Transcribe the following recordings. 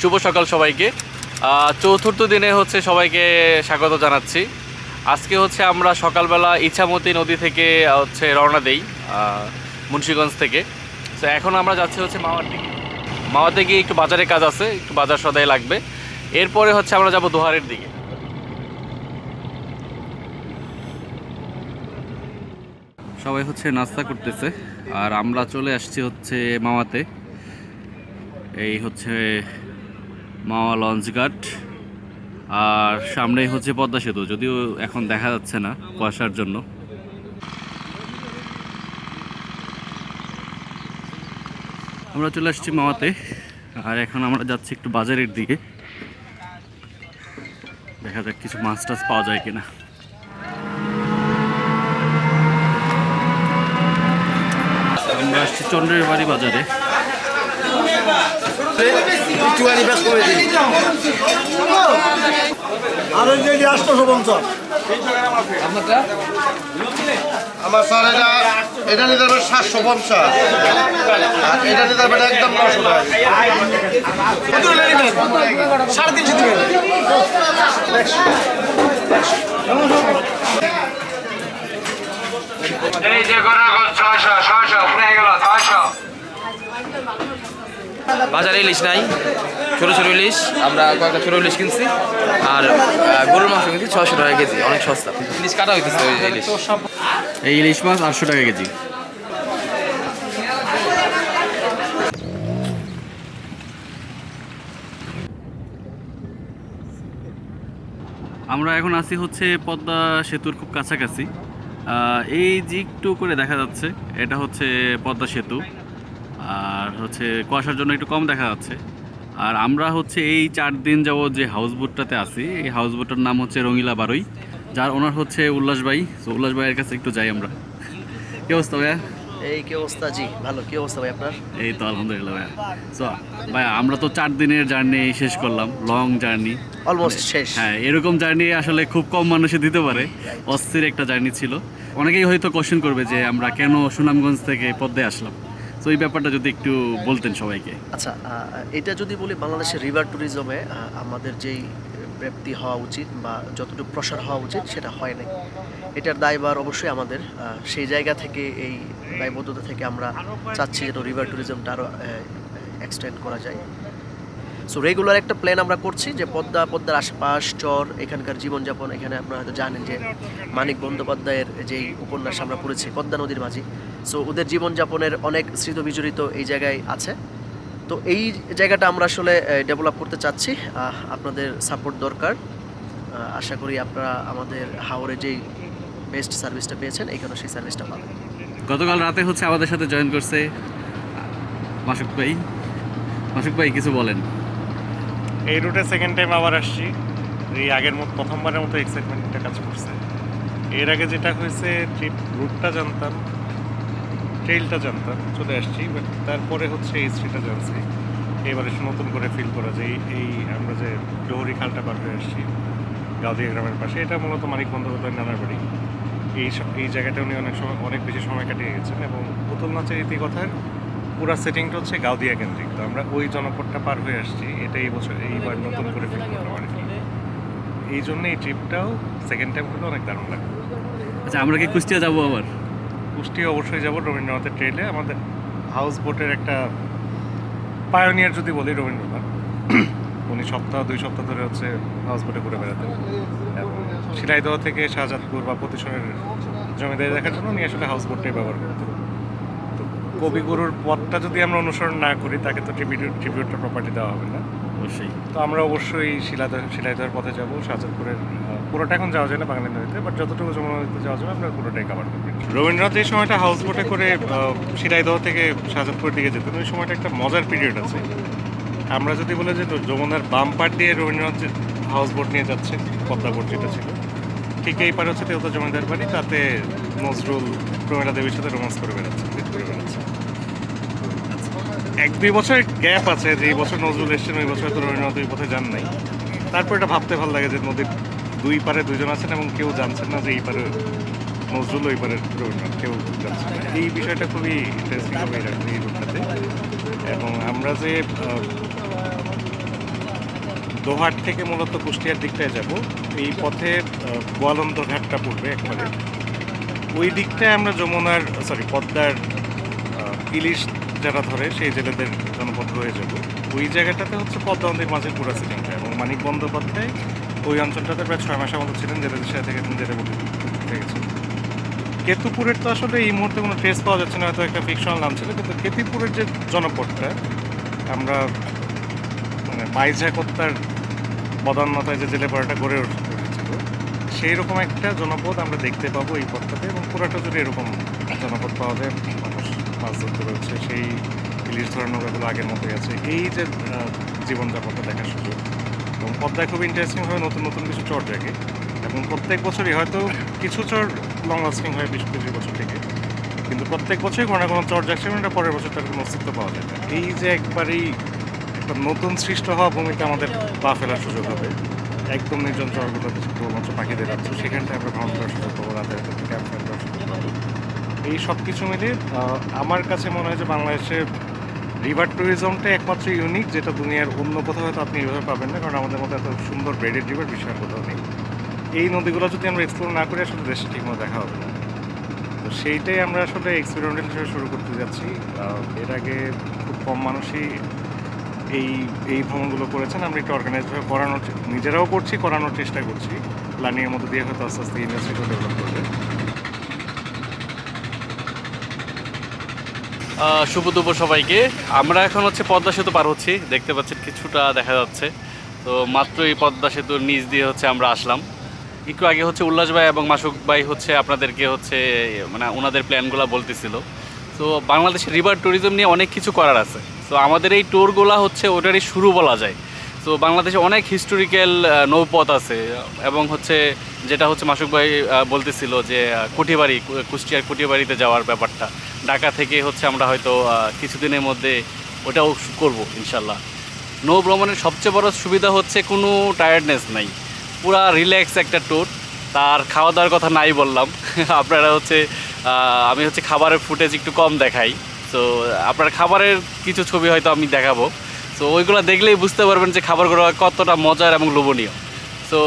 শুভ সকাল সবাইকে। চতুর্থ দিনে হচ্ছে সবাইকে স্বাগত জানাচ্ছি। আজকে হচ্ছে আমরা সকালবেলা ইছামতি নদী থেকে হচ্ছে রওনা দেই মুন্সিগঞ্জ থেকে। তো এখন আমরা যাচ্ছি হচ্ছে মাওয়ার দিকে। মাওয়াতে গিয়ে একটু বাজারে কাজ আছে, একটু বাজার সদাই লাগবে। এরপরে হচ্ছে আমরা যাব দোহারের দিকে। সবাই হচ্ছে নাস্তা করতেছে আর আমরা চলে আসছি হচ্ছে মাওয়াতে। এই হচ্ছে মাওয়া লঞ্চঘাট আর সামনেই হচ্ছে পদ্মা সেতু, যদিও এখন দেখা যাচ্ছে না কুয়াশার জন্য। আমরা চলে আসছি মাওয়াতে আর এখন আমরা যাচ্ছি একটু বাজারের দিকে। দেখা যাক কিছু মাছ টাছ পাওয়া যায় কিনা। আমরা আসছি চন্দ্রের বাড়ি বাজারে। আমার স্যার এটা নিতে হবে 750, আর এটা নিতে হবে একদম 900 টাকা। 350 দিবেন। এই যে করা 600 হয়ে গেল 600। বাজারে ইলিশ নাই, ছোটো ছোটো ইলিশ। আমরা কয়েকটা ছোটো ইলিশ কিনছি আর গরুর মাংস কিনছি 600 টাকা কেজি, অনেক সস্তা। ইলিশ কাটা হইতেছে ওই ইলিশ। এই ইলিশ মাছ 800 টাকা কেজি। আমরা এখন আছি হচ্ছে পদ্মা সেতুর খুব কাছাকাছি। এই যে একটু করে দেখা যাচ্ছে এটা হচ্ছে পদ্মা সেতু, আর হচ্ছে কুয়াশার জন্য একটু কম দেখা যাচ্ছে। আর আমরা হচ্ছে এই 4 দিন যাবত যে হাউস বোটটাতে আছি, এই হাউস বোটটার নাম হচ্ছে রঙিলা বারুই, যার ওনার হচ্ছে উল্লাস ভাই। তো উল্লাস ভাইয়ের কাছে একটু যাই আমরা। কি অবস্থা ভাইয়া? এই কি অবস্থা? জি ভালো। কি অবস্থা ভাই আপনার? এই তো আলহামদুলিল্লাহ ভাইয়া। সো ভাইয়া আমরা তো 4 দিনের জার্নি শেষ করলাম, লং জার্নি অলমোস্ট শেষ। হ্যাঁ, এরকম জার্নি আসলে খুব কম মানুষে দিতে পারে। অস্থির একটা জার্নি ছিল। অনেকেই হয়তো কোশ্চেন করবে যে আমরা কেন সুনামগঞ্জ থেকে পদ্মায় আসলাম। তো এই ব্যাপারটা যদি একটু বলতেন সবাইকে। আচ্ছা, এটা যদি বলি বাংলাদেশের রিভার ট্যুরিজমে আমাদের যেই ব্যাপ্তি হওয়া উচিত বা যতটুকু প্রসার হওয়া উচিত সেটা হয় নাই। এটার দায়ভার অবশ্যই আমাদের। সেই জায়গা থেকে এই দায়বদ্ধতা থেকে আমরা চাচ্ছি যেন রিভার ট্যুরিজমটা আরও এক্সটেন্ড করা যায়। সো রেগুলার একটা প্ল্যান আমরা করছি যে পদ্মার আশপাশ চর, এখানকার জীবনযাপন। এখানে আপনারা হয়তো জানেন যে মানিক বন্দ্যোপাধ্যায়ের যেই উপন্যাস আমরা পড়েছি পদ্মা নদীর মাঝি, সো ওদের জীবনযাপনের অনেক স্মৃত বিজড়িত এই জায়গায় আছে। তো এই জায়গাটা আমরা আসলে ডেভেলপ করতে চাচ্ছি। আপনাদের সাপোর্ট দরকার। আশা করি আপনারা আমাদের হাওরে যেই বেস্ট সার্ভিসটা পেয়েছেন এখানে সেই সার্ভিসটা পাবেন। গতকাল রাতে হচ্ছে আমাদের সাথে জয়েন করছে মাসুক ভাই। মাসুক ভাই কিছু বলেন। এই রুটে সেকেন্ড টাইম আবার আসছি। এই আগের মতো প্রথমবারের মতো এক্সাইটমেন্টটা কাজ করছে। এর আগে যেটা হয়েছে ট্রিপ রুটটা জানতাম, ট্রেইলটা জানতাম, চলে আসছি, বাট তারপরে হচ্ছে এই হিস্ট্রিটা জানছি। এবারে নতুন করে ফিল করা যায় এই আমরা যে ডোহরি খালটা পার হয়ে আসছি গাউদিয়া গ্রামের পাশে, এটা মূলত মানিক বন্দ্যোপাধ্যায়ের নানার বাড়ি। এই জায়গাটা উনি অনেক বেশি সময় কাটিয়ে গেছেন এবং পুতুল নাচের ইতিকথার পুরো সেটিংটা হচ্ছে গাউদিয়া কেন্দ্রিক। তো আমরা ওই জনপদটা পার হয়ে আসছি, এটা এইবার নতুন করে ফিল করলাম আর কি। এই জন্য এই ট্রিপটাও সেকেন্ড টাইম হলে অনেক দারুণ লাগবে। আচ্ছা, আমরা কি কুষ্টিয়া যাবো আবার? কুষ্টিয়া অবশ্যই যাব। রবীন্দ্রনাথের ট্রেলে আমাদের হাউস বোটের একটা পায়োনিয়ার যদি বলি রবীন্দ্রনাথ, উনি 2 সপ্তাহ ধরে হচ্ছে হাউস বোটে ঘুরে বেড়াতেন এবং শিলাইদহ থেকে শাহজাদপুর বা প্রতিশনের জমিদারি দেখার জন্য উনি আসলে হাউস বোটটাই ব্যবহার করতেন। তো কবিগুরুর পথটা যদি আমরা অনুসরণ না করি তাকে তো ট্রিবিউটটা প্রপার্টি দেওয়া হবে না। অবশ্যই। তো আমরা অবশ্যই শিলাইদহের পথে যাব। শাহজাদপুরের পুরোটা এখন যাওয়া যায় না বাংলা নদীতে, বাট যতটুকু যমুনা নদীতে যাওয়া যাবে আমরা পুরোটাই কভার করব। রবীন্দ্রনাথ এই সময়টা হাউস বোটে করে শিলাইদহ থেকে শাহজাদপুরের দিকে যেতেন, ওই সময়টা একটা মজার পিরিয়ড আছে। আমরা যদি বলে যে যমুনার বাম পাড় দিয়ে রবীন্দ্রনাথ যে হাউস বোট নিয়ে যাচ্ছে, পদ্মা বোট যেটা ছিল, ঠিক এই পারে হচ্ছে তেহতা জমিদার বাড়ি, তাতে নজরুল প্রমীলা দেবীর সাথে রোমান্স করে বেড়াচ্ছে, ঘুরে বেড়াচ্ছে। 1-2 বছরের গ্যাপ আছে, যে এই বছর নজরুল এসছেন ওই বছর তো রবীন্দ্রনাথ ওই পথে যান নাই। তারপর এটা ভাবতে ভালো লাগে যে নদীর 2 পারে 2 জন আছেন এবং কেউ জানছেন না যে এই পারে নজরুল ওই পারে রবীন্দ্রনাথ, কেউ জানছেন না। এই বিষয়টা খুবই ইন্টারেস্টিং হবে এই রুটটাতে। এবং আমরা যে দোহাট থেকে মূলত কুষ্টিয়ার দিকটায় যাব। এই পথে গোয়ালন্দ ঘাটটা পড়বে একবারে, ওই দিকটায় আমরা পদ্মার ইলিশ যারা ধরে সেই জেলেদের জনপদ হয়ে যাব। ওই জায়গাটাতে হচ্ছে পদ্মা নদীর মাঝের পুরো সিটিংটা, এবং মানিক বন্দ্যোপাধ্যায় ওই অঞ্চলটাতে প্রায় 6 মাসের মতো ছিলেন, জেলেদের সাথে থেকে জেলে গেছেন। কেতুপুরের তো আসলে এই মুহূর্তে কোনো ট্রেস পাওয়া যাচ্ছে না, হয়তো একটা ফিকশনাল নাম ছিল, কিন্তু কেতুপুরের যে জনপদটা আমরা মানে মাইঝা কত্তার বদান্যতায় যে জেলে পাড়াটা গড়ে উঠেছিল সেই রকম একটা জনপদ আমরা দেখতে পাবো এই পথটাতে, এবং পুরাটা যদি এরকম জনপদ পাওয়া যায়, মানুষ মাছ ধরতে রয়েছে, সেই ইলিশ ধরানো নৌকাগুলো আগের মতোই আছে, এই যে জীবনযাপনটা দেখার সুযোগ। এবং পদ্মায় খুব ইন্টারেস্টিংভাবে নতুন নতুন কিছু চর জাগে, এবং প্রত্যেক বছরই হয়তো কিছু চর লং লাস্টিং হয় 20-25 বছর থেকে, কিন্তু প্রত্যেক বছরই কোনো না কোনো চর জাগছে, এটা পরের বছর তার কোনো অস্তিত্ব পাওয়া যায় না। এই যে একবারেই একটা নতুন সৃষ্ট হওয়া ভূমিতে আমাদের পা ফেলার সুযোগ হবে, একদম নির্জন চরগুলোতে কেবলমাত্র পাখিদের রাজ্য, সেখানটায় আমরা ভ্রমণ করার সুযোগ পাবো, রাতের ক্যাম্প ফায়ার করার সুযোগ পাবো। এই সব কিছু মিলিয়ে আমার কাছে মনে হয় যে বাংলাদেশের রিভার ট্যুরিজমটা একমাত্র ইউনিক, যেটা দুনিয়ার অন্য কোথাও হয়তো আপনি এইভাবে পাবেন না, কারণ আমাদের মতো এত সুন্দর ব্রেডেড রিভার বিশ্বের কোথাও নেই। এই নদীগুলো যদি আমরা এক্সপ্লোর না করি আসলে দেশে ঠিকমতো দেখা হবে না। তো সেইটাই আমরা আসলে এক্সপেরিমেন্টাল হিসেবে শুরু করতে যাচ্ছি। এর আগে খুব কম মানুষই এই ভ্রমণগুলো করেছেন, আমরা একটু অর্গানাইজভাবে নিজেরাও করছি, করানোর চেষ্টা করছি। প্ল্যানিংয়ের মধ্যে দিয়ে হয়তো আস্তে আস্তে ইন্ডাস্ট্রিটাও ডেভেলপ করবে। শুভ দুপুর সবাইকে। আমরা এখন হচ্ছে পদ্মা সেতু পার হচ্ছি, দেখতে পাচ্ছেন কিছুটা দেখা যাচ্ছে। তো মাত্র এই পদ্মা সেতুর নিচ দিয়ে হচ্ছে আমরা আসলাম। একটু আগে হচ্ছে উল্লাস ভাই এবং মাসুক ভাই হচ্ছে আপনাদেরকে হচ্ছে মানে ওনাদের প্ল্যানগুলো বলতেছিল। তো বাংলাদেশের রিভার ট্যুরিজম নিয়ে অনেক কিছু করার আছে। তো আমাদের এই ট্যুরগুলো হচ্ছে ওটারই শুরু বলা যায়। তো বাংলাদেশে অনেক হিস্টোরিক্যাল নৌপথ আছে, এবং হচ্ছে যেটা হচ্ছে মাসুক ভাই বলতেছিল যে কুঠিবাড়ি, কুষ্টিয়ার কুঠিবাড়িতে যাওয়ার ব্যাপারটা, ঢাকা থেকে হচ্ছে আমরা হয়তো কিছুদিনের মধ্যে ওটাও করব ইনশাল্লাহ। নৌ ভ্রমণের সবচেয়ে বড় সুবিধা হচ্ছে কোনো টায়ার্ডনেস নাই, পুরা রিল্যাক্স একটা ট্যুর। তার খাওয়া দাওয়ার কথা নাই বললাম। আপনারা হচ্ছে আমি হচ্ছে খাবারের ফুটেজ একটু কম দেখাই, তো আপনার খাবারের কিছু ছবি হয়তো আমি দেখাবো। তো ওইগুলো দেখলেই বুঝতে পারবেন যে খাবারগুলো কতটা মজার এবং লোভনীয়। তো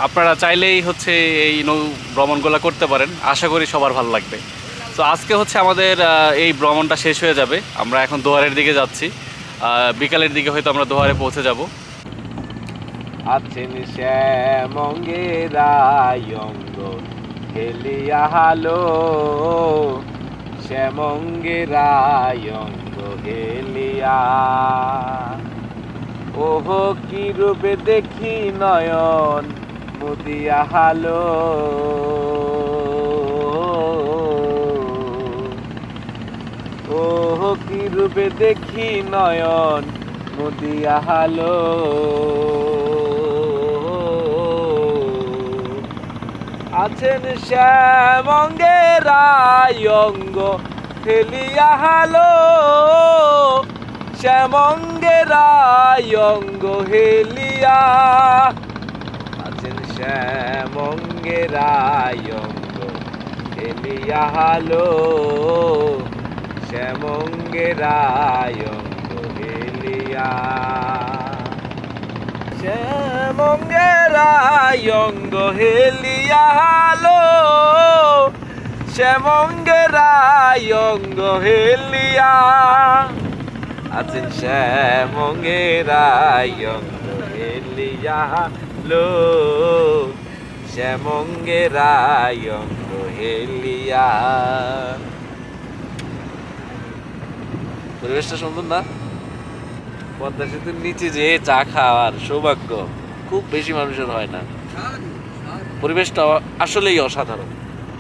আপনারা চাইলেই হচ্ছে এই নৌ ভ্রমণগুলো করতে পারেন, আশা করি সবার ভালো লাগবে। তো আজকে হচ্ছে আমাদের এই ভ্রমণটা শেষ হয়ে যাবে, আমরা এখন দোহারের দিকে যাচ্ছি। বিকালের দিকে হয়তো আমরা দোহারে পৌঁছে যাব। আছেন শ্যামঙ্গেরায়ঙ্গ হেলিয়া হালো, শ্যামঙ্গেরায়ঙ্গ হেলিয়া, ওহো কি রূপে দেখি নয়ন মুদিয়া হালো, ওহো কি রূপে দেখি নয়ন মুদিয়া হালো, আছেন শ্যামঙ্গেরায়ঙ্গ হেলিয়া হালো, শ্যামঙ্গেরায়ঙ্গ হেলিয়া, আছেন শ্যামঙ্গেরায়ঙ্গ হেলিয়া হালো, শ্যামঙ্গেরায়ঙ্গ হেলিয়া, শ্যামঙ্গেরায়ঙ্গ হেলিয়া হালো, শ্যামঙ্গেরায়ঙ্গ হেলিয়া, আছেন শ্যামঙ্গেরায়ঙ্গ হেলিয়া হালো, শ্যামঙ্গেরায়ঙ্গ হেলিয়া। পরিবেশটা সুন্দর না? পদ্মা সেতুর নিচে যে চা খাওয়ার সৌভাগ্য খুব বেশি মানুষের হয় না। পরিবেশটা আসলেই অসাধারণ।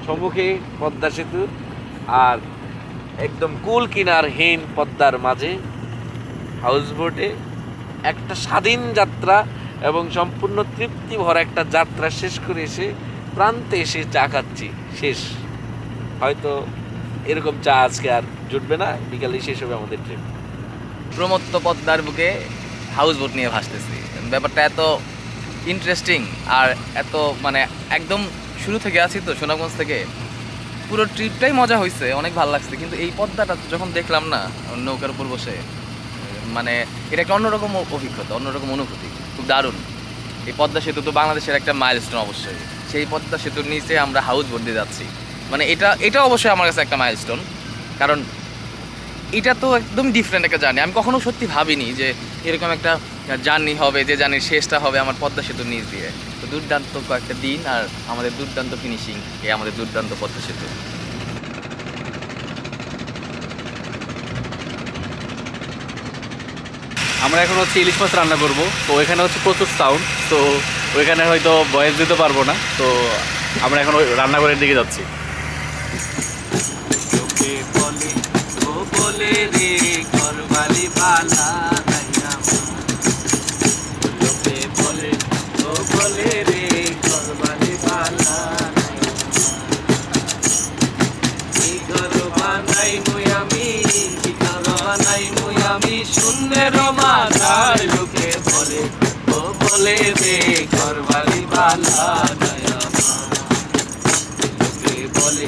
সম্মুখে পদ্মা সেতু, আর একদম কুল কিনারহীন পদ্মার মাঝে হাউস বোটে একটা স্বাধীন যাত্রা, এবং সম্পূর্ণ তৃপ্তি ভরা একটা যাত্রা শেষ করে এসে প্রান্তে এসে চা খাচ্ছি। শেষ, হয়তো এরকম চা আজকে আর জুটবে না, বিকালে শেষ হবে আমাদের ট্রিপ। প্রমত্ত পদ্মার বুকে হাউস বোট নিয়ে ভাসতেছি। ব্যাপারটা এত ইন্টারেস্টিং, আর এত মানে একদম শুরু থেকে আছি তো সুনামগঞ্জ থেকে, পুরো ট্রিপটাই মজা হয়েছে, অনেক ভালো লাগছে। কিন্তু এই পদ্মাটা যখন দেখলাম না নৌকার উপর বসে, মানে এটা একটা অন্যরকম অভিজ্ঞতা, অন্যরকম অনুভূতি, খুব দারুণ। এই পদ্মা সেতু তো বাংলাদেশের একটা মাইলস্টোন অবশ্যই। সেই পদ্মা সেতুর নিচে আমরা হাউস বোট দিয়ে যাচ্ছি, মানে এটা অবশ্যই আমার কাছে একটা মাইলস্টোন, কারণ এটা তো একদম ডিফারেন্ট একটা জার্নি। আমি কখনো সত্যি ভাবিনি যে এরকম একটা জার্নি হবে, যে জার্নির শেষটা হবে আমার পদ্মা সেতুর নিচ দিয়ে। তো দুর্দান্ত কয়েকটা দিন আর আমাদের দুর্দান্ত ফিনিশিং, এই আমাদের দুর্দান্ত পদ্মা সেতু। আমরা এখন হচ্ছে ইলিশ মাছ রান্না করব। তো ওইখানে হচ্ছে প্রচুর সাউন্ড, তো ওইখানে হয়তো ভয়েস দিতে পারবো না। তো আমরা এখন ওই রান্নাঘরের দিকে যাচ্ছি। শূন্যের মাথার লোকে বলে ও বলে রে ঘরবাড়ি বালা লোকে বলে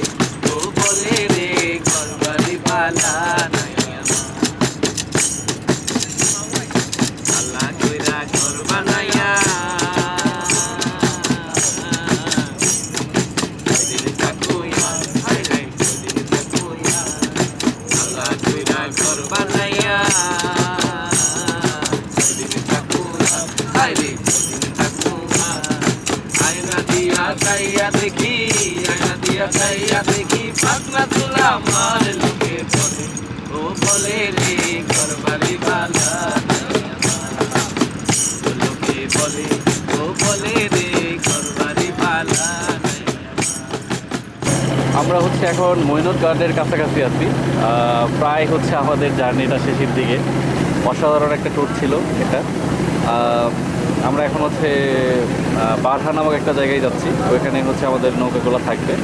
ও বলে রে ঘরবাড়ি বালা আল্লাহ কইরা ঘর বানাইয়া আল্লাহ কইরা ঘর বানাইয়া দেখি আয়না দিয়া চাইয়া দেখি পাতলা তুলা মার লোকে বলে ও বলে রে ঘরবাড়ি বালা লোকে বলে ও বলে রে ঘরবাড়ি বালা। আমরা হচ্ছে এখন মইনুর গার্ডের কাছাকাছি আছি। প্রায় হচ্ছে আমাদের জার্নিটা শেষের দিকে। অসাধারণ একটা ট্যুর ছিল এটা। আমরা এখন হচ্ছে বারহা নামক একটা জায়গায় যাচ্ছি, ওইখানে হচ্ছে আমাদের নৌকাগুলো থাকবে।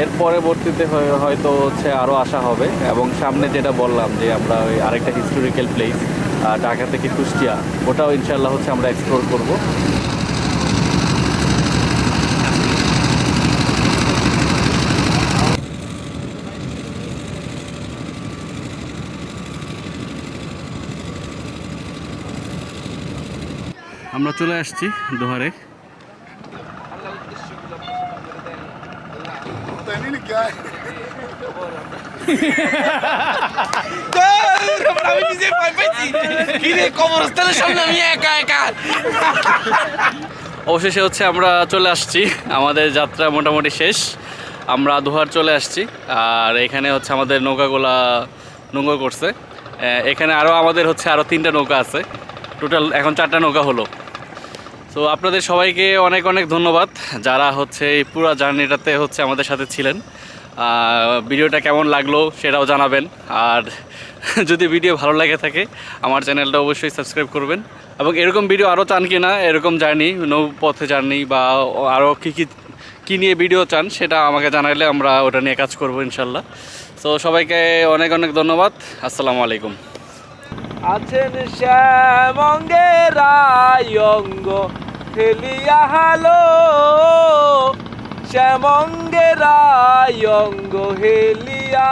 এর পরবর্তীতে হয়তো হচ্ছে আরও আসা হবে, এবং সামনে যেটা বললাম যে আমরা ওই আরেকটা হিস্টোরিক্যাল প্লেস ঢাকা থেকে কুষ্টিয়া, ওটাও ইনশাল্লাহ হচ্ছে আমরা এক্সপ্লোর করব। আমরা চলে আসছি দোহারে। অবশেষে হচ্ছে আমরা চলে আসছি, আমাদের যাত্রা মোটামুটি শেষ। আমরা দোহার চলে আসছি, আর এখানে হচ্ছে আমাদের নৌকাগুলা নৌকা করছে। এখানে আমাদের হচ্ছে আরও 3টা নৌকা আছে, টোটাল এখন 4টা নৌকা হলো। তো আপনাদের সবাইকে অনেক অনেক ধন্যবাদ যারা হচ্ছে এই পুরো জার্নিটাতে হচ্ছে আমাদের সাথে ছিলেন। ভিডিওটা কেমন লাগলো সেটাও জানাবেন, আর যদি ভিডিও ভালো লাগে থাকে আমার চ্যানেলটা অবশ্যই সাবস্ক্রাইব করবেন। এবং এরকম ভিডিও আরও চান কি না, এরকম জার্নি, নৌপথে জার্নি বা আরও কী নিয়ে ভিডিও চান সেটা আমাকে জানাইলে আমরা ওটা নিয়ে কাজ করবো ইনশাল্লাহ। তো সবাইকে অনেক অনেক ধন্যবাদ। আসসালামু আলাইকুম। আছেন শ্যামঙ্গের অঙ্গ হেলিয়া হালো, শ্যামঙ্গের অঙ্গ হেলিয়া